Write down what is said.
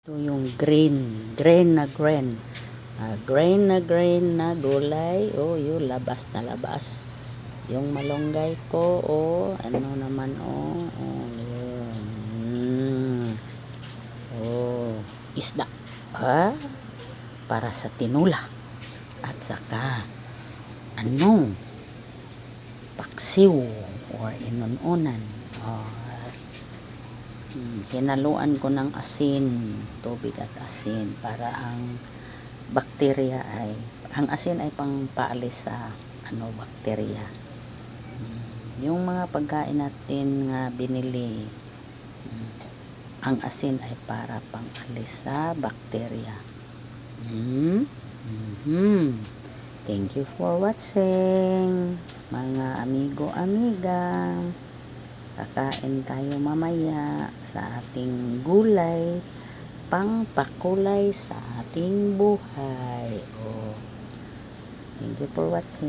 Ito yung grain na gulay. Oh, yung labas na labas. Yung malunggay ko, oh, ano naman, oh, yun. Oh, isda. Ah, para sa tinula. At saka, paksiw or inununan. Oh, hinaluan ko ng asin, tubig at asin para ang bakterya ang asin ay pangpaalis sa bakterya. Yung mga pagkain natin nga binili, ang asin ay para pangalis sa bakterya. Thank you for watching, mga amigo-amiga. Kakain tayo mamaya sa ating gulay, pangpakulay sa ating buhay. Oh, thank you for watching.